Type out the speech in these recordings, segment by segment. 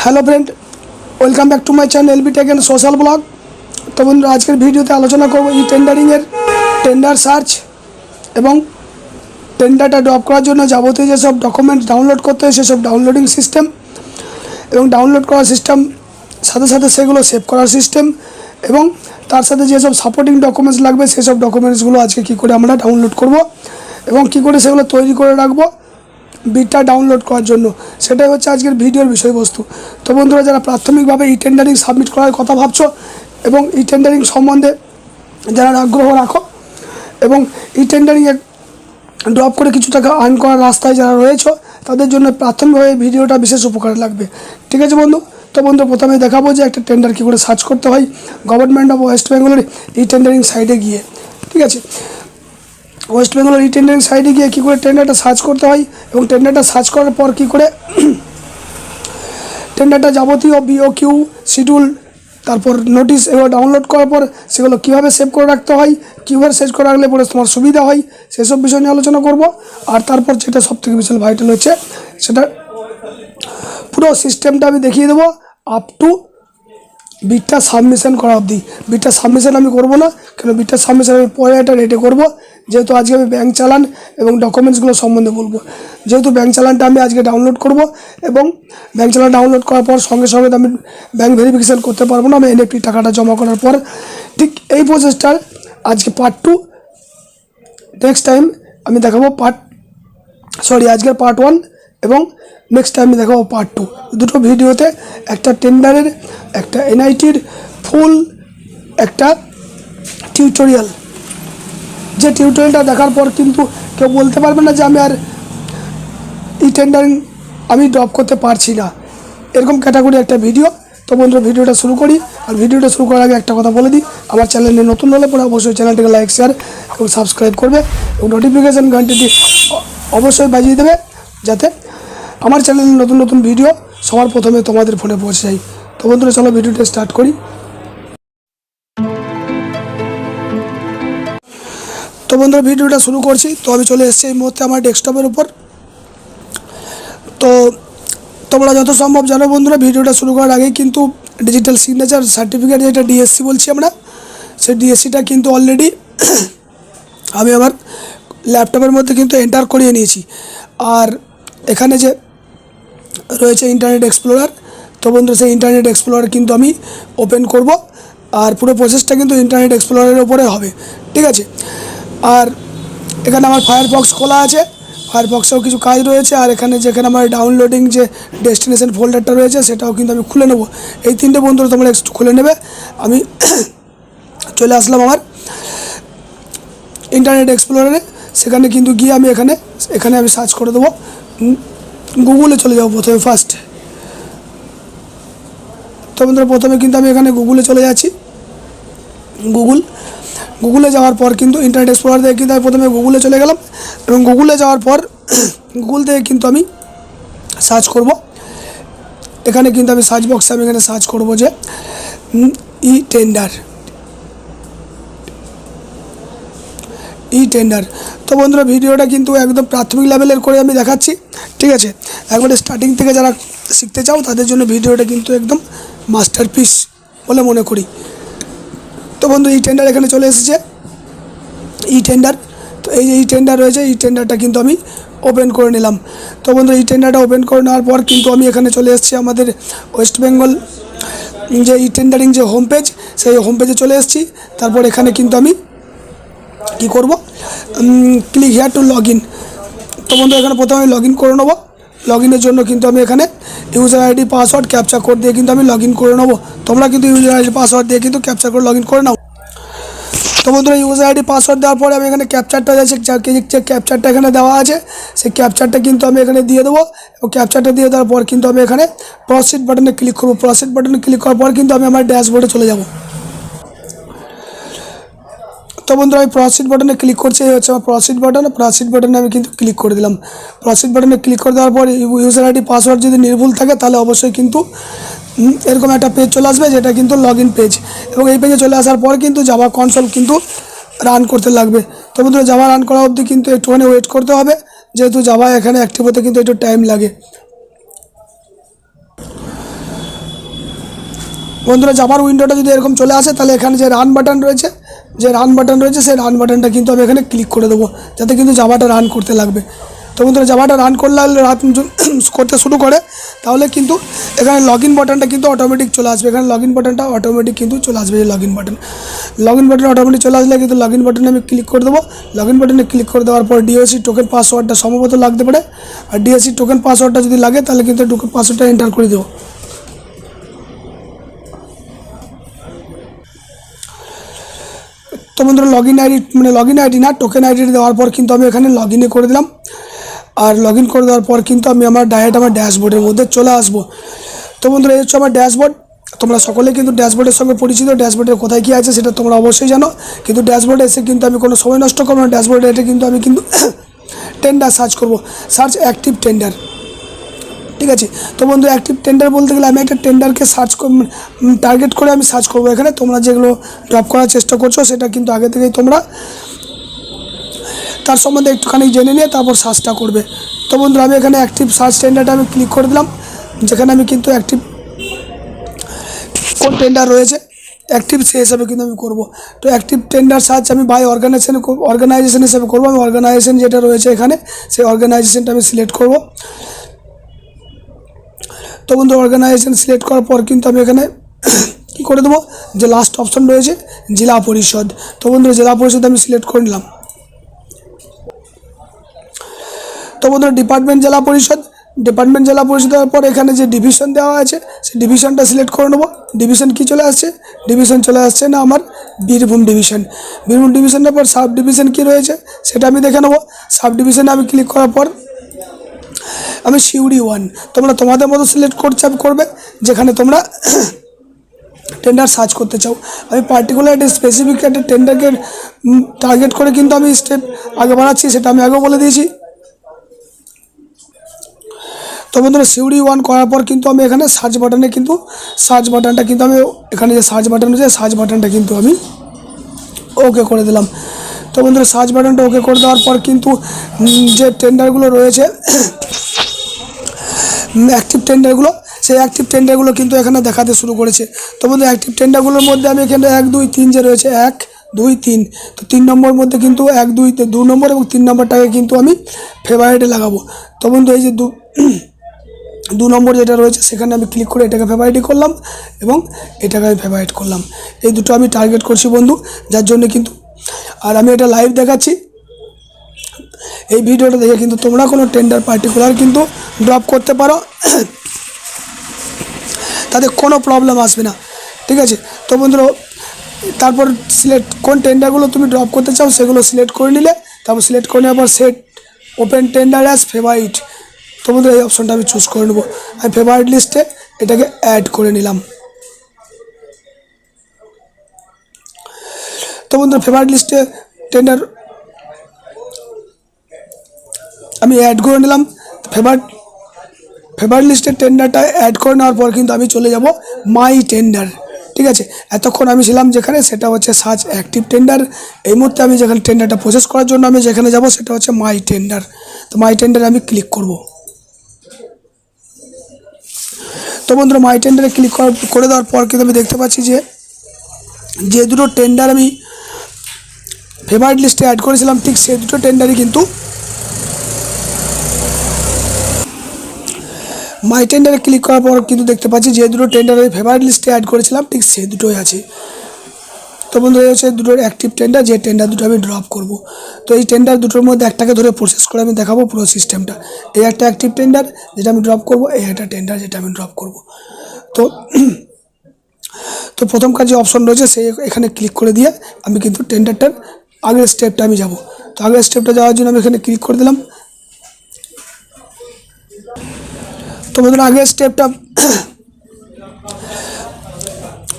Hello friend, welcome back to my channel LB tech and social blog. তো বন্ধুরা, আজকের ভিডিওতে আলোচনা করব ই টেন্ডারিংয়ের টেন্ডার সার্চ এবং টেন্ডারটা ড্রপ করার জন্য যাবতীয় যেসব ডকুমেন্টস ডাউনলোড করতে হয় সেসব ডাউনলোডিং সিস্টেম এবং ডাউনলোড করার সিস্টেম, সাথে সাথে সেগুলো সেভ করার সিস্টেম এবং তার সাথে যেসব সাপোর্টিং ডকুমেন্টস লাগবে সেসব ডকুমেন্টসগুলো আজকে কী করে আমরা ডাউনলোড করব এবং কী করে সেগুলো তৈরি করে রাখবো বিটটা ডাউনলোড করার জন্য, সেটাই হচ্ছে আজকের ভিডিওর বিষয়বস্তু। তো বন্ধুরা, যারা প্রাথমিকভাবে ই টেন্ডারিং সাবমিট করার কথা ভাবছো এবং ই টেন্ডারিং সম্বন্ধে যারা আগ্রহ রাখো এবং ই টেন্ডারিংয়ে ড্রপ করে কিছু টাকা আর্ন করার রাস্তায় যারা রয়েছে তাদের জন্য প্রাথমিকভাবে ভিডিওটা বিশেষ উপকার লাগবে। ঠিক আছে বন্ধু? তো বন্ধু, প্রথমে দেখাবো যে একটা টেন্ডার কী করে সার্চ করতে হয় গভর্নমেন্ট অফ ওয়েস্ট বেঙ্গলের ই টেন্ডারিং সাইটে গিয়ে। ঠিক আছে, ওয়েস্ট বেঙ্গলের ই টেন্ডারিং সাইটে গিয়ে কী করে টেন্ডারটা সার্চ করতে হয় এবং টেন্ডারটা সার্চ করার পর কী করে টেন্ডারটা যাবতীয় বিওকিউ শিডিউল, তারপর নোটিশ এগুলো ডাউনলোড করার পর সেগুলো কীভাবে সেভ করে রাখতে হয়, কীভাবে সেভ করে রাখলে পরে তোমার সুবিধা হয়, সেসব বিষয় নিয়ে আলোচনা করব। আর তারপর যেটা সবথেকে বেশি ভাইটাল হচ্ছে সেটা পুরো সিস্টেমটা আমি দেখিয়ে দেবো আপ টু বিটটা সাবমিশন করা অবধি। বিটটা সাবমিশন আমি করবো না, কেন বিটটা সাবমিশন আমি পরে একটা রেটে করবো, যেহেতু আজকে আমি ব্যাঙ্ক চালান এবং ডকুমেন্টসগুলো সম্বন্ধে বলবো। যেহেতু ব্যাঙ্ক চালানটা আমি আজকে ডাউনলোড করব এবং ব্যাঙ্ক চালান ডাউনলোড করার পর সঙ্গে সঙ্গে আমি ব্যাঙ্ক ভেরিফিকেশান করতে পারবো না, আমি এনএফটি টাকাটা জমা করার পর। ঠিক এই প্রসেসটার আজকে পার্ট 2, নেক্সট টাইম আমি দেখাবো আজকের পার্ট 1 এবং নেক্সট টাইম আমি দেখাবো পার্ট 2। দুটো ভিডিওতে একটা টেন্ডারের, একটা এনআইটির ফুল একটা টিউটোরিয়াল, যে টিউটোরিয়ালটা দেখার পর কিন্তু কেউ বলতে পারবে না যে আমি আর ই টেন্ডারিং আমি ড্রপ করতে পারছি না, এরকম ক্যাটাগরি একটা ভিডিও। তো বন্ধুরা, ভিডিওটা শুরু করি। আর ভিডিওটা শুরু করার আগে একটা কথা বলে দিই, আমার চ্যানেলে নতুন হলে পরে অবশ্যই চ্যানেলটাকে লাইক, শেয়ার এবং সাবস্ক্রাইব করবে এবং নোটিফিকেশান ঘন্টাটি অবশ্যই বাজিয়ে দেবে, যাতে আমার চ্যানেলে নতুন নতুন ভিডিও সবার প্রথমে তোমাদের ফোনে পৌঁছে যায়। তো বন্ধুরা, চলো ভিডিওটা স্টার্ট করি। তো বন্ধুরা, ভিডিওটা শুরু করছি। তো আমি চলে এসেছি এই মুহূর্তে আমার ডেস্কটপের উপর। তো তোমরা যত সম্ভব জানো বন্ধুরা, ভিডিওটা শুরু করার আগেই কিন্তু ডিজিটাল সিগনেচার সার্টিফিকেট, যেটা ডিএসসি বলছি আমরা, সেই ডিএসসিটা কিন্তু অলরেডি আমি আমার ল্যাপটপের মধ্যে কিন্তু এন্টার করিয়ে নিয়েছি। আর এখানে যে রয়েছে ইন্টারনেট এক্সপ্লোরার, তো বন্ধুরা সেই ইন্টারনেট এক্সপ্লোরার কিন্তু আমি ওপেন করব। আর পুরো প্রসেসটা কিন্তু ইন্টারনেট এক্সপ্লোরারের ওপরে হবে। ঠিক আছে, আর এখানে আমার ফায়ারফক্স খোলা আছে, ফায়ারফক্সেও কিছু কাজ রয়েছে। আর এখানে যেখানে আমার ডাউনলোডিং যে ডেস্টিনেশন ফোল্ডারটা রয়েছে সেটাও কিন্তু আমি খুলে নেব। এই তিনটে বন্ধুরা তোমরা একটু খুলে নেবে। আমি চলে আসলাম আমার ইন্টারনেট এক্সপ্লোরারে। সেখানে কিন্তু গিয়ে আমি এখানে আমি সার্চ করে দেবো, গুগলে চলে যাবো প্রথমে ফার্স্ট। তো বন্ধুরা, প্রথমে কিন্তু আমি এখানে গুগলে চলে যাচ্ছি। গুগলে যাওয়ার পর কিন্তু ইন্টারনেট এক্সপ্লোরার থেকে কিন্তু আমি প্রথমে গুগলে চলে গেলাম এবং গুগলে যাওয়ার পর গুগল থেকে কিন্তু আমি সার্চ করব। এখানে কিন্তু আমি সার্চ বক্সে আমি এখানে সার্চ করব যে ই টেন্ডার। তো বন্ধুরা, ভিডিওটা কিন্তু একদম প্রাথমিক লেভেলের করে আমি দেখাচ্ছি। ঠিক আছে, একবারে স্টার্টিং থেকে যারা শিখতে চাও তাদের জন্য ভিডিওটা কিন্তু একদম মাস্টারপিস বলে মনে করি। তো বন্ধু, ই টেন্ডার এখানে চলে এসেছে, ই টেন্ডার। তো এই যে ই টেন্ডার রয়েছে, ই টেন্ডারটা কিন্তু আমি ওপেন করে নিলাম। তো বন্ধু, ই টেন্ডারটা ওপেন করে নেওয়ার পর কিন্তু আমি এখানে চলে এসেছি আমাদের ওয়েস্ট বেঙ্গল যে ই টেন্ডারিং যে হোম পেজ, সেই হোম পেজে চলে এসেছি। তারপর এখানে কিন্তু আমি কী করব, click here two log in. তো বন্ধু, এখানে প্রথমে আমি লগ ইন করে নেবো। লগ ইনের জন্য কিন্তু আমি এখানে user ID, password, captcha code দিয়ে কিন্তু আমি লগ ইন করে নেবো। তোমরা কিন্তু ইউজার আইডি, পাসওয়ার্ড দিয়ে কিন্তু ক্যাপচা কোড লগ ইন করে নাও। তো বন্ধুরা, ইউজার আইডি, পাসওয়ার্ড দেওয়ার পরে আমি এখানে ক্যাপচারটা যে ক্যাপচারটা এখানে দেওয়া আছে, সেই ক্যাপচারটা কিন্তু আমি এখানে দিয়ে দেবো এবং ক্যাপচারটা দিয়ে দেওয়ার পর কিন্তু আমি এখানে প্রসিড বাটনে ক্লিক করবো। প্রসিড বাটনে ক্লিক করার পর কিন্তু আমি আমার ড্যাশবোর্ডে চলে যাব। তো বন্ধুরা, আমি প্রসিড বাটনে ক্লিক করছি, এই হচ্ছে আমার প্রসিড বাটনে আমি কিন্তু ক্লিক করে দিলাম। প্রসিড বাটনে ক্লিক করে দেওয়ার পর ইউজার আইডি, পাসওয়ার্ড যদি নির্ভুল থাকে তাহলে অবশ্যই কিন্তু এরকম একটা পেজ চলে আসবে, যেটা কিন্তু লগ ইন পেজ। এবং এই পেজে চলে আসার পর কিন্তু জাভা কনসোল কিন্তু রান করতে লাগবে। তো বন্ধুরা, জাভা রান করা অবধি কিন্তু একটুখানি ওয়েট করতে হবে, যেহেতু জাভা এখানে অ্যাক্টিভ হতে কিন্তু একটু টাইম লাগে। বন্ধুরা জাভার উইন্ডোটা যদি এরকম চলে আসে, তাহলে এখানে যে রান বাটন রয়েছে, সেই রান বাটনটা কিন্তু আমি এখানে ক্লিক করে দেবো, যাতে কিন্তু জাভাটা রান করতে লাগবে। তো বন্ধুরা জাভাটা রান করতে শুরু করে, তাহলে কিন্তু এখানে লগ ইন বাটনটা কিন্তু অটোমেটিক চলে আসবে। এখানে লগ ইন বাটনটা অটোমেটিক কিন্তু চলে আসবে, যে লগ ইন বাটন অটোমেটিক চলে আসলে কিন্তু লগ ইন বাটনে আমি ক্লিক করে দেবো। লগ ইন বাটনে ক্লিক করে দেওয়ার পর ডিএসসি টোকেন পাসওয়ার্ডটা সম্ভবত লাগতে পারে, আর ডিএসসি টোকেন পাসওয়ার্ডটা যদি লাগে, তাহলে কিন্তু টোকেন পাসওয়ার্ডটা এন্টার করে দেবো। তো বন্ধুরা লগ ইন আইডি না, টোকেন আইডি দেওয়ার পর কিন্তু আমি এখানে লগ ইনে করে দিলাম। আর লগ ইন করে দেওয়ার পর কিন্তু আমি ডাইরেক্ট আমার ড্যাশবোর্ডের মধ্যে চলে আসবো। তো বন্ধুরা এই হচ্ছে আমার ড্যাশবোর্ড। তোমরা সকলে কিন্তু ড্যাশবোর্ডের সঙ্গে পরিচিত, ড্যাশবোর্ডের কোথায় কী আছে সেটা তোমরা অবশ্যই জানো। কিন্তু ড্যাশবোর্ডে এসে কিন্তু আমি কোনো সময় নষ্ট করবো না। ড্যাশবোর্ডে এটা কিন্তু আমি টেন্ডার সার্চ করব, সার্চ অ্যাক্টিভ টেন্ডার, ঠিক আছে। তো বন্ধু অ্যাক্টিভ টেন্ডার বলতে গেলে আমি একটা টেন্ডারকে টার্গেট করে আমি সার্চ করবো। এখানে তোমরা যেগুলো ড্রপ করার চেষ্টা করছো, সেটা কিন্তু আগে থেকেই তোমরা তার সম্বন্ধে একটুখানি জেনে নিয়ে তারপর সার্চটা করবে। তো বন্ধুরা আমি এখানে অ্যাক্টিভ সার্চ টেন্ডারটা আমি ক্লিক করে দিলাম, যেখানে আমি কিন্তু অ্যাক্টিভ কোন টেন্ডার রয়েছে অ্যাক্টিভ সেই হিসাবে কিন্তু আমি করবো। তো অ্যাক্টিভ টেন্ডার সার্চ আমি বাই অর্গানাইজেশন হিসাবে করবো। আমি অর্গানাইজেশন যেটা রয়েছে এখানে, সেই অর্গানাইজেশনটা আমি সিলেক্ট করবো। তো বন্ধু অর্গানাইজেশন সিলেক্ট করার পর কিন্তু আমি এখানে কী করে দেবো, যে লাস্ট অপশন রয়েছে জেলা পরিষদ। তো বন্ধুরা জেলা পরিষদ আমি সিলেক্ট করে নিলাম। তো বন্ধুরা ডিপার্টমেন্ট জেলা পরিষদের পর এখানে যে ডিভিশন দেওয়া আছে, সেই ডিভিশনটা সিলেক্ট করে নেবো। ডিভিশন কি চলে আসছে, ডিভিশন চলে আসছে না আমার বীরভূম ডিভিশনের পর সাব ডিভিশন কী রয়েছে সেটা আমি দেখে নেবো। সাব ডিভিশনে আমি ক্লিক করার পর আমি সিউড়ি 1, তোমরা তোমাদের মতো সিলেক্ট করবে যেখানে তোমরা টেন্ডার সার্চ করতে চাও। আমি পার্টিকুলার একটা স্পেসিফিক একটা টেন্ডারকে টার্গেট করে কিন্তু আমি স্টেপ আগে বাড়াচ্ছি, সেটা আমি আগেও বলে দিয়েছি। তো বন্ধুরা সিউড়ি 1 করার পর কিন্তু আমি এখানে সার্চ বাটনটা কিন্তু আমি এখানে যে সার্চ বাটন রয়েছে, সার্চ বাটনটা কিন্তু আমি ওকে করে দিলাম। তো বন্ধুরা সার্চ বাটনটা ওকে করে দেওয়ার পর কিন্তু যে টেন্ডারগুলো রয়েছে অ্যাক্টিভ টেন্ডারগুলো, সেই অ্যাক্টিভ টেন্ডারগুলো কিন্তু এখানে দেখাতে শুরু করেছে। তো বন্ধু অ্যাক্টিভ টেন্ডারগুলোর মধ্যে আমি এখানে 1, 2, 3 যে রয়েছে 1, 2, 3, তো 3 নম্বর মধ্যে কিন্তু 1, 2 নম্বর এবং 3 নম্বরটাকে কিন্তু আমি ফেভারিটে লাগাবো। তো বন্ধু এই যে 2 নম্বর যেটা রয়েছে সেখানে আমি ক্লিক করে এটাকে ফেভারিট করলাম এবং এটাকে আমি ফেভারিট করলাম। এই দুটো আমি টার্গেট করছি বন্ধু, যার জন্য কিন্তু আর আমি এটা লাইভ দেখাচ্ছি। এই ভিডিওটা দেখে কিন্তু তোমরা কোনো টেন্ডার পার্টিকুলার কিন্তু ড্রপ করতে পারো, তাতে কোনো প্রবলেম আসবে না, ঠিক আছে। তো বন্ধুরা তারপর কোন টেন্ডারগুলো তুমি ড্রপ করতে চাও সেগুলো সিলেক্ট করে নিলে, তারপর সিলেক্ট করে নেওয়ার পর set open tender as favourite. তো বন্ধুরা এই অপশনটা আমি চুজ করে নেবো। আমি ফেভারিট লিস্টে এটাকে অ্যাড করে নিলাম। তো বন্ধুরা ফেভারিট লিস্টে টেন্ডার আমি অ্যাড করে নিলাম। ফেভারিট লিস্টের টেন্ডারটা অ্যাড করে নেওয়ার পর কিন্তু আমি চলে যাব মাই টেন্ডার, ঠিক আছে। এতক্ষণ আমি ছিলাম যেখানে, সেটা হচ্ছে সার্চ অ্যাক্টিভ টেন্ডার। এই মুহূর্তে আমি যেখানে টেন্ডারটা প্রসেস করার জন্য আমি যেখানে যাব সেটা হচ্ছে মাই টেন্ডার। তো মাই টেন্ডারে আমি ক্লিক করব। তো বন্ধুরা মাই টেন্ডারে ক্লিক করে দেওয়ার পর কিন্তু আমি দেখতে পাচ্ছি যে দুটো টেন্ডার আমি ফেভারিট লিস্টে অ্যাড করেছিলাম, ঠিক সেই দুটো টেন্ডারই কিন্তু মাই টেন্ডারে ক্লিক করার পর কিন্তু দেখতে পাচ্ছি যে দুটো টেন্ডার আমি ফেভারিট লিস্টে অ্যাড করেছিলাম, ঠিক সেই দুটোই আছে। তো বন্ধুরা এই হচ্ছে দুটোর অ্যাক্টিভ টেন্ডার, যে টেন্ডার দুটো আমি ড্রপ করব। তো এই টেন্ডার দুটোর মধ্যে একটাকে ধরে প্রসেস করে আমি দেখাবো পুরো সিস্টেমটা। এই একটা অ্যাক্টিভ টেন্ডার যেটা আমি ড্রপ করব, এই একটা টেন্ডার যেটা আমি ড্রপ করব। তো প্রথমকার যে অপশন রয়েছে সেই এখানে ক্লিক করে দিয়ে আমি কিন্তু টেন্ডারটার আগের স্টেপটা আমি যাব। তো আগের স্টেপটা যাওয়ার জন্য আমি এখানে ক্লিক করে দিলাম। তো বন্ধুরা আগের স্টেপটা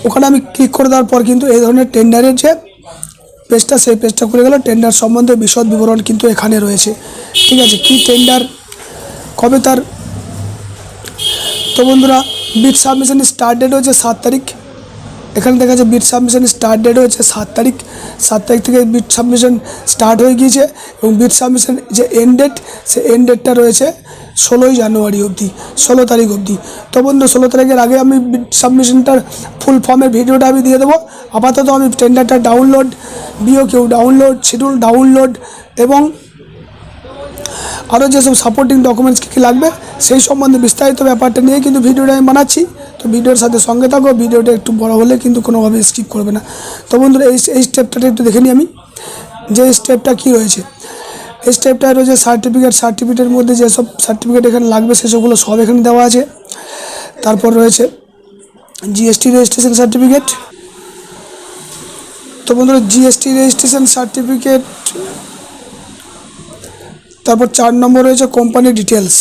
ওখানে আমি ক্লিক করে দেওয়ার পর কিন্তু এই ধরনের টেন্ডারের যে পেজটা, সেই পেজটা খুলে গেল। টেন্ডার সম্বন্ধে বিশদ বিবরণ কিন্তু এখানে রয়েছে, ঠিক আছে। কি টেন্ডার, কবে তার। তো বন্ধুরা বিড সাবমিশন স্টার্ট ডেট হচ্ছে 7 তারিখ। এখানে দেখা যাচ্ছে বিড সাবমিশন স্টার্ট ডেট হচ্ছে 7 তারিখ। 7 তারিখ থেকে বিড সাবমিশন স্টার্ট হয়ে গিয়েছে এবং বিড সাবমিশন যে এন্ড ডেট, সেই এন্ড ডেটটা রয়েছে 16ই জানুয়ারি অবধি, 16 তারিখ অবধি। তো বন্ধু 16 তারিখের আগে আমি সাবমিশনটার ফুল ফর্মের ভিডিওটা আমি দিয়ে দেবো। আপাতত আমি টেন্ডারটা download, BOQ download, schedule download এবং আরও যেসব সাপোর্টিং ডকুমেন্টস কী কী লাগবে সেই সম্বন্ধে বিস্তারিত ব্যাপারটা নিয়ে কিন্তু ভিডিওটা আমি বানাচ্ছি। তো ভিডিওর সাথে সঙ্গে থাকো, ভিডিওটা একটু বড় হলে কিন্তু কোনোভাবে স্কিপ করবে না। তো বন্ধুরা এই স্টেপটা একটু দেখে নিই আমি, যে স্টেপটা কী রয়েছে। এই স্টেপটা রয়েছে সার্টিফিকেটের মধ্যে যেসব সার্টিফিকেট এখানে লাগবে সেসবগুলো সব এখানে দেওয়া আছে। তারপর রয়েছে জিএসটি রেজিস্ট্রেশন সার্টিফিকেট। তো বন্ধুরা জিএসটি রেজিস্ট্রেশন সার্টিফিকেট, তারপর 4 নম্বর রয়েছে কোম্পানি ডিটেলস।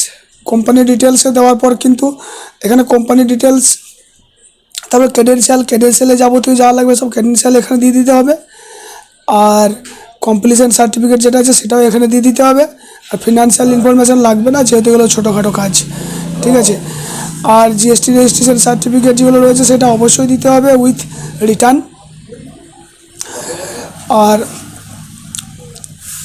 কোম্পানি ডিটেলসে দেওয়ার পর কিন্তু এখানে কোম্পানি ডিটেলস, তারপর ক্রেডেনশিয়ালে যাবতীয় যা লাগবে সব ক্রেডেনশিয়াল এখানে দিয়ে দিতে হবে। আর কমপ্লিশন সার্টিফিকেট যেটা আছে সেটাও এখানে দিয়ে দিতে হবে। আর ফিনান্সিয়াল ইনফরমেশান লাগবে না, যেহেতু এগুলো ছোটোখাটো কাজ, ঠিক আছে। আর জিএসটি রেজিস্ট্রেশন সার্টিফিকেট যেগুলো রয়েছে সেটা অবশ্যই দিতে হবে উইথ রিটার্ন। আর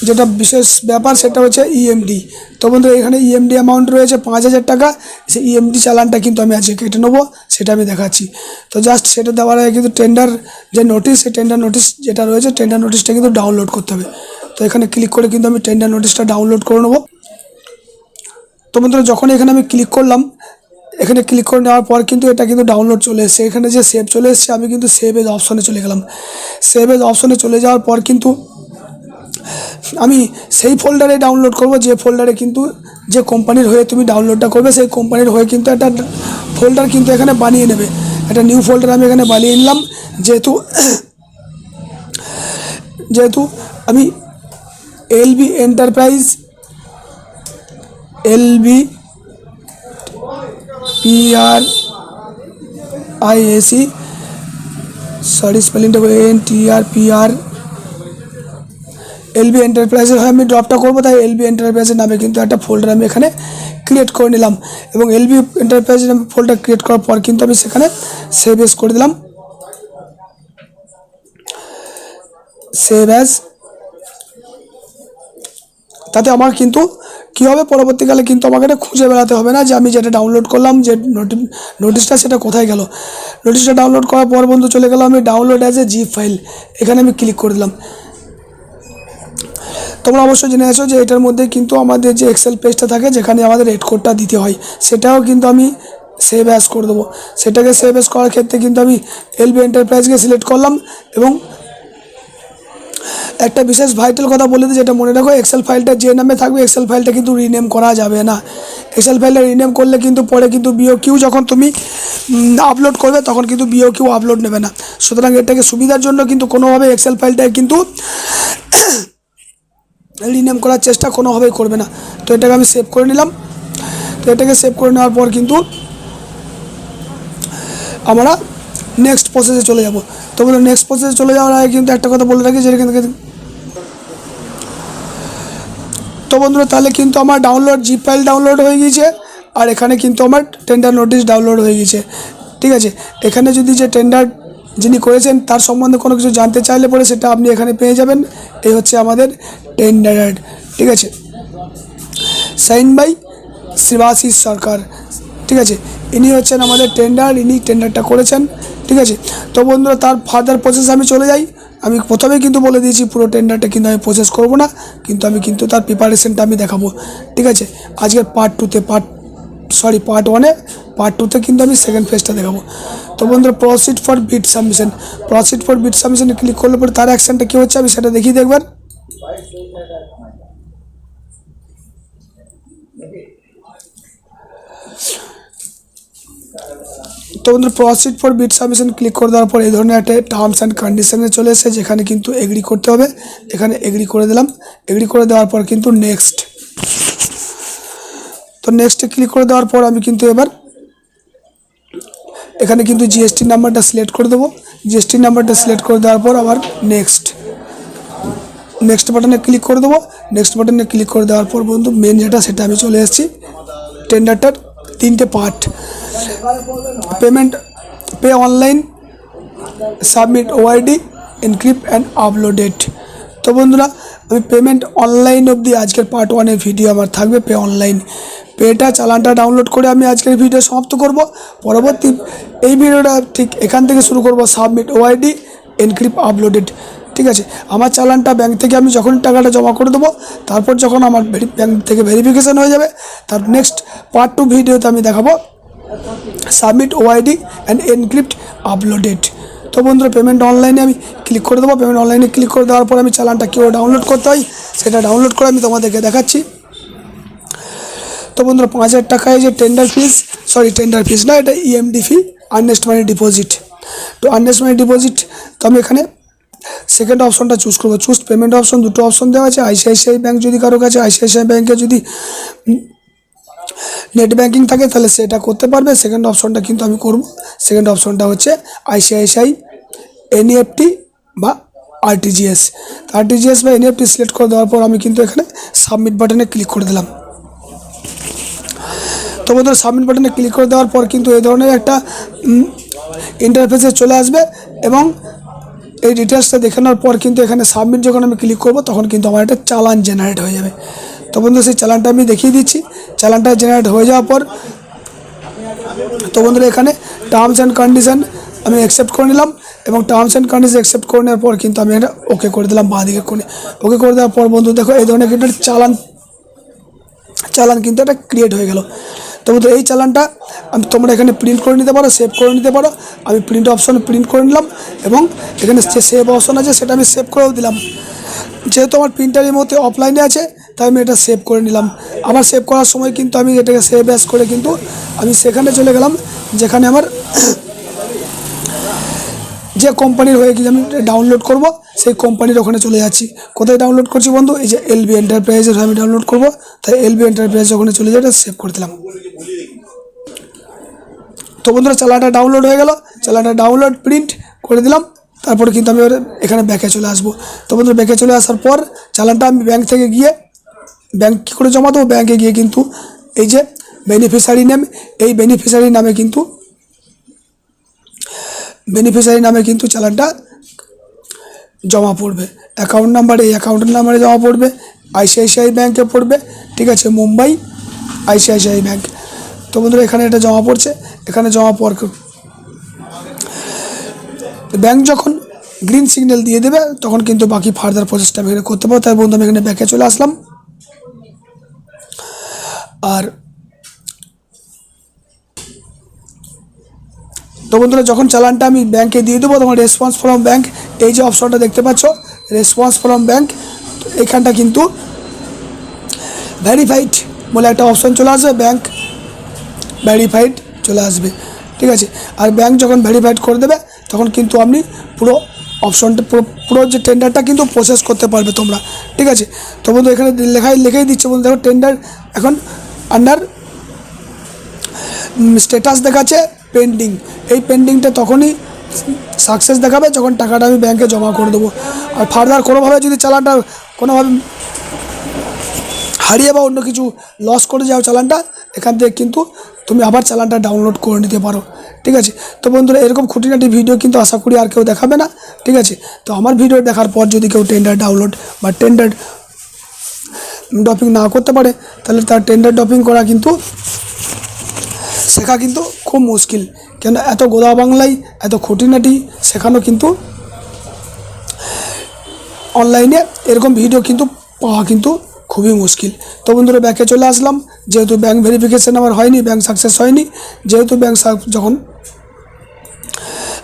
যেটা বিশেষ ব্যাপার সেটা হচ্ছে ইএমডি। তো বন্ধু এখানে ইএমডি অ্যামাউন্ট রয়েছে 5000 টাকা। সেই ইএমডি চালানটা কিন্তু আমি আজকে কেটে নেবো, সেটা আমি দেখাচ্ছি। তো জাস্ট সেটা দেওয়ার আগে কিন্তু টেন্ডার যে নোটিশ, সেই টেন্ডার নোটিশ যেটা রয়েছে টেন্ডার নোটিশটা কিন্তু ডাউনলোড করতে হবে। তো এখানে ক্লিক করে কিন্তু আমি টেন্ডার নোটিশটা ডাউনলোড করে নেবো। তো বন্ধুরা যখন এখানে আমি ক্লিক করলাম, এখানে ক্লিক করে নেওয়ার পর কিন্তু এটা কিন্তু ডাউনলোড চলে এসেছে। এখানে যে সেভ চলে এসেছে, আমি কিন্তু সেভ এজ অপশনে চলে গেলাম। সেভ এজ অপশনে চলে যাওয়ার পর কিন্তু আমি সেই ফোল্ডারে ডাউনলোড করব যে ফোল্ডারে কিন্তু যে কোম্পানির হয়ে তুমি ডাউনলোডটা করবে সেই কোম্পানির হয়ে কিন্তু একটা ফোল্ডার কিন্তু এখানে বানিয়ে নেবে। একটা নিউ ফোল্ডার আমি এখানে বানিয়ে নিলাম, যেহেতু আমি এলবি এন্টারপ্রাইজ LBPRIAC, সরি স্পেলিংটা NTRPR এলবি এন্টারপ্রাইজের হয়ে আমি ড্রপটা করবো, তাই এলবি এন্টারপ্রাইজের নামে কিন্তু একটা ফোল্ডার আমি এখানে ক্রিয়েট করে নিলাম। এবং এলবি এন্টারপ্রাইজের নামে ফোল্ডার ক্রিয়েট করার পর কিন্তু আমি সেখানে সেভ এজ করে দিলাম, সেভ অ্যাজ। তাতে আমার কিন্তু কী হবে, পরবর্তীকালে কিন্তু আমাকে এটা খুঁজে বেড়াতে হবে না যে আমি যেটা ডাউনলোড করলাম যে নোটিশটা সেটা কোথায় গেল। নোটিশটা ডাউনলোড করার পর বন্ধু চলে গেলাম আমি download as a zip file, এখানে আমি ক্লিক করে দিলাম। তোমরা অবশ্যই জেনে আছো যে এটার মধ্যে কিন্তু আমাদের যে এক্সেল পেজটা থাকে যেখানে আমাদের রেড কোডটা দিতে হয়, সেটাও কিন্তু আমি সেভ অ্যাজ করে দেবো। সেটাকে সেভ অ্যাজ করার ক্ষেত্রে কিন্তু আমি এলবি এন্টারপ্রাইজকে সিলেক্ট করলাম। এবং একটা বিশেষ ভাইটাল কথা বলে দিই, যেটা মনে রাখো, এক্সেল ফাইলটা যে নামে থাকবে এক্সেল ফাইলটা কিন্তু রিনেম করা যাবে না। এক্সেল ফাইলটা রিনেম করলে কিন্তু পরে কিন্তু বিওকিউ যখন তুমি আপলোড করবে তখন কিন্তু বিওকিউ আপলোড নেবে না। সুতরাং এটাকে সুবিধার জন্য কিন্তু কোনোভাবে এক্সেল ফাইলটাকে কিন্তু রিনেম করার চেষ্টা কোনোভাবেই করবে না। তো এটাকে আমি সেভ করে নিলাম। তো এটাকে সেভ করে নেওয়ার পর কিন্তু আমরা নেক্সট প্রসেসে চলে যাব। তো বলে নেক্সট প্রসেসে চলে যাওয়ার আগে কিন্তু একটা কথা বলে রাখি, যেখান থেকে তো বন্ধুরা তাহলে কিন্তু আমার জিপ ফাইল ডাউনলোড হয়ে গিয়েছে। আর এখানে কিন্তু আমার টেন্ডার নোটিশ ডাউনলোড হয়ে গিয়েছে, ঠিক আছে। এখানে যদি যে টেন্ডার যিনি করেছেন তার সম্বন্ধে কোনো কিছু জানতে চাইলে পরে সেটা আপনি এখানে পেয়ে যাবেন। এই হচ্ছে আমাদের টেন্ডার, ঠিক আছে, সাইন বাই শিবাশিস সরকার, ঠিক আছে। ইনি হচ্ছেন আমাদের টেন্ডার, ইনি টেন্ডারটা করেছেন, ঠিক আছে। তো বন্ধুরা তার ফার্দার প্রসেস আমি চলে যাই। আমি প্রথমেই কিন্তু বলে দিয়েছি পুরো টেন্ডারটা কিন্তু আমি প্রসেস করব না, কিন্তু আমি কিন্তু তার প্রিপারেশনটা আমি দেখাবো, ঠিক আছে। আজকের পার্ট 1-এ পার্ট 2-তে কিন্তু আমি সেকেন্ড ফেজটা দেখাবো। তো বন্ধুরা প্রসিড ফর বিড সাবমিশনে ক্লিক করলে পরে তার অ্যাকশনটা কী হচ্ছে আমি সেটা দেখিয়ে দেখবেন। তো বন্ধুরা proceed for bid submission click করে দেওয়ার পর এই ধরনের একটা টার্মস অ্যান্ড কন্ডিশনে চলে এসেছে, যেখানে কিন্তু এগ্রি করতে হবে। এখানে এগ্রি করে দিলাম। এগ্রি করে দেওয়ার পর কিন্তু নেক্সট, তো নেক্সটে ক্লিক করে দেওয়ার পর আমি কিন্তু এবার এখানে কিন্তু জিএসটি নাম্বারটা সিলেক্ট করে দেবো। জিএসটি নাম্বারটা সিলেক্ট করে দেওয়ার পর আবার নেক্সট বাটনে ক্লিক করে দেবো। নেক্সট বাটনে ক্লিক করে দেওয়ার পর বন্ধু মেন যেটা সেটা আমি চলে এসেছি। টেন্ডারটার 3টে part, payment, pay online, submit OID, encrypt and uploaded. তো বন্ধুরা আমি পেমেন্ট অনলাইন অবধি আজকের পার্ট 1-এর ভিডিও আমার থাকবে। পে পেটা চালানটা ডাউনলোড করে আমি আজকের ভিডিও সমাপ্ত করব। পরবর্তী এই ভিডিওটা ঠিক এখান থেকে শুরু করব, সাবমিট ওআইডি এনক্রিপ্ট আপলোডেড। ঠিক আছে, আমার চালানটা ব্যাংক থেকে আমি যখন টাকাটা জমা করে দেবো, তারপর যখন আমার ব্যাংক থেকে ভেরিফিকেশান হয়ে যাবে, তার নেক্সট পার্ট 2 ভিডিওতে আমি দেখাবো submit OID and encrypt uploaded. তো বন্ধুরা, পেমেন্ট অনলাইনে আমি ক্লিক করে দেবো। পেমেন্ট অনলাইনে ক্লিক করে দেওয়ার পর আমি চালানটা কীভাবে ডাউনলোড করতে হয় সেটা ডাউনলোড করে আমি তোমাদেরকে দেখাচ্ছি। তো বন্ধুরা, 5000 টাকায় যে টেন্ডার ফিস না, এটা ইএমডি ফি, আর্নেস্ট মানি ডিপোজিট। তো আর্নেস্ট মানি ডিপোজিট, তো আমি এখানে সেকেন্ড অপশনটা চুজ করবো। চুজ পেমেন্ট অপশন, দুটো অপশন দেওয়া আছে। আইসিআইসিআই ব্যাঙ্ক যদি কারো কাছে আইসিআইসিআই ব্যাঙ্কে যদি নেট ব্যাঙ্কিং থাকে তাহলে সেটা করতে পারবে। সেকেন্ড অপশনটা কিন্তু আমি করব। সেকেন্ড অপশনটা হচ্ছে আইসিআইসিআই এনইএফটি বা আরটিজিএস। আরটিজিএস বা এনইএফটি সিলেক্ট করে দেওয়ার পর আমি কিন্তু এখানে সাবমিট বাটনে ক্লিক করে দিলাম। তো বন্ধুরা, সাবমিট বাটনে ক্লিক করে দেওয়ার পর কিন্তু এই ধরনের একটা ইন্টারফেসে চলে আসবে এবং এই ডিটেলসটা দেখানোর পর কিন্তু এখানে সাবমিট যখন আমি ক্লিক করব তখন কিন্তু আমার একটা চালান জেনারেট হয়ে যাবে। তো বন্ধুরা, সেই চালানটা আমি দেখিয়ে দিচ্ছি। চালানটা জেনারেট হয়ে যাওয়ার পর তো বন্ধুরা, এখানে টার্মস অ্যান্ড কন্ডিশন আমি অ্যাকসেপ্ট করে নিলাম এবং টার্মস অ্যান্ড কন্ডিশন অ্যাকসেপ্ট করে নেওয়ার পর কিন্তু আমি এটা ওকে করে দিলাম। বাঁ দিকে কোণে ওকে করে দেওয়ার পর বন্ধু দেখো এই ধরনের একটা চালান কিন্তু এটা ক্রিয়েট হয়ে গেল। তো বন্ধু, এই চালানটা তোমরা এখানে প্রিন্ট করে নিতে পারো, সেভ করে নিতে পারো। আমি প্রিন্ট অপশনে প্রিন্ট করে নিলাম এবং এখানে যে সেভ অপশন আছে সেটা আমি সেভ করেও দিলাম। যেহেতু আমার প্রিন্টার এই মুহূর্তে অফলাইনে আছে তাই আমি এটা সেভ করে নিলাম। আবার সেভ করার সময় কিন্তু আমি এটাকে সেভ অ্যাজ করে কিন্তু আমি সেখানে চলে গেলাম যেখানে আমার যে কোম্পানির হয়ে গিয়ে আমি ডাউনলোড করব সেই কোম্পানির ওখানে চলে যাচ্ছি। কোথায় ডাউনলোড করছি বন্ধু? এই যে এলবি এন্টারপ্রাইজের আমি ডাউনলোড করব, তাই এলবি এন্টারপ্রাইজ ওখানে চলে যায়, এটা সেভ করে দিলাম। তো বন্ধুরা, চালানটা ডাউনলোড হয়ে গেল। চালানটা ডাউনলোড প্রিন্ট করে দিলাম। তারপরে কিন্তু আমি এখানে ব্যাকে চলে আসবো। তো বন্ধুরা, ব্যাকে চলে আসার পর চালানটা আমি ব্যাংক থেকে গিয়ে ব্যাংক কী করে জমা দেবো? ব্যাংকে গিয়ে কিন্তু এই যে বেনিফিশিয়ারি নেম, এই বেনিফিশিয়ারি নামে কিন্তু চালানটা জমা পড়বে। অ্যাকাউন্ট নাম্বারে এই অ্যাকাউন্টের নাম্বারে জমা পড়বে, আইসিআইসিআই ব্যাংকে পড়বে। ঠিক আছে, মুম্বাই আইসিআইসিআই ব্যাংক। তো বন্ধুরা, এখানে এটা জমা পড়ছে। এখানে জমা পড় ব্যাংক যখন গ্রিন সিগন্যাল দিয়ে দেবে তখন কিন্তু বাকি ফার্দার প্রসেসটা আমি এখানে করতে পারবো। তাই বন্ধু, আমি এখানে ব্যাকে চলে আসলাম। আর তো বন্ধুরা, যখন চালানটা আমি ব্যাংকে দিয়ে দেবো তখন রেসপন্স ফ্রম ব্যাংক, এই যে অপশনটা দেখতে পাচ্ছ রেসপন্স ফ্রম ব্যাংক, এখানটা কিন্তু ভেরিফাইড বলে একটা অপশন চলে আসবে। ব্যাংক ভেরিফাইড চলে আসবে। ঠিক আছে, আর ব্যাংক যখন ভেরিফাইড করে দেবে তখন কিন্তু আপনি পুরো অপশনটা পুরো যে টেন্ডারটা কিন্তু প্রসেস করতে পারবে তোমরা। ঠিক আছে, তো বন্ধু এখানে লেখাই দিচ্ছে বন্ধু, দেখো টেন্ডার এখন আন্ডার স্ট্যাটাস দেখাচ্ছে পেন্ডিং। এই পেন্ডিংটা তখনই সাকসেস দেখাবে যখন টাকাটা আমি ব্যাংকে জমা করে দেবো। আর ফার্দার কোনোভাবে যদি চালানটা কোনোভাবে হারিয়ে বা অন্য কিছু লস করে যাও চালানটা, এখান থেকে কিন্তু তুমি আবার চালানটা ডাউনলোড করে নিতে পারো। ঠিক আছে, তো বন্ধুরা, এরকম খুঁটিনাটি ভিডিও কিন্তু আশা করি আর কেউ দেখাবে না। ঠিক আছে, তো আমার ভিডিও দেখার পর যদি কেউ টেন্ডার ডাউনলোড বা টেন্ডার ড্রপিং না করতে পারে তাহলে তার টেন্ডার ড্রপিং করা কিন্তু শেখা কিন্তু খুব মুশকিল। কেন এত গোদা বাংলায় এত খুঁটিনাটি শেখানো কিন্তু অনলাইনে এরকম ভিডিও কিন্তু পাওয়া কিন্তু খুবই মুশকিল। তো বন্ধুরা, ব্যাংকে চলে আসলাম। যেহেতু ব্যাংক ভেরিফিকেশান আমার হয়নি, ব্যাংক সাকসেস হয়নি, যেহেতু ব্যাংক যখন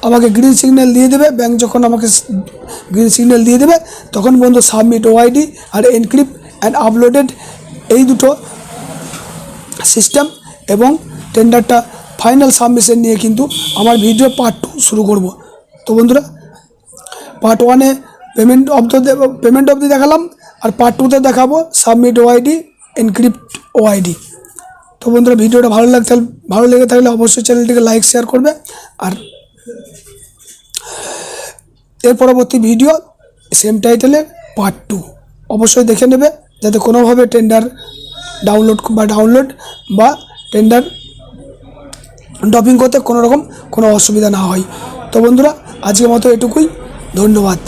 আমাকে গ্রিন সিগন্যাল দিয়ে দেবে, ব্যাংক যখন আমাকে গ্রিন সিগন্যাল দিয়ে দেবে তখন বন্ধু সাবমিট ওআইডি আর এনক্রিপ্ট অ্যান্ড আপলোডেড এই দুটো সিস্টেম এবং টেন্ডারটা ফাইনাল সাবমিশন নিয়ে কিন্তু আমার ভিডিও পার্ট 2 শুরু করব। তো বন্ধুরা, পার্ট 1-এ পেমেন্ট অবধি দেখালাম, আর পার্ট 2-তে দেখাবো সাবমিট ওআইডি এনক্রিপ্ট ওআইডি। তো বন্ধুরা, ভিডিওটা ভালো লেগে থাকলে অবশ্যই চ্যানেলটিকে লাইক শেয়ার করবে। আর এর পরবর্তী ভিডিও সেম টাইটেলের পার্ট 2 অবশ্যই দেখে নেবে, যাতে কোনোভাবে টেন্ডার ডাউনলোড বা টেন্ডার ড্রপিং করতে কোনো রকম কোনো অসুবিধা না হয়। তো বন্ধুরা, আজকের মতো এটুকুই। ধন্যবাদ।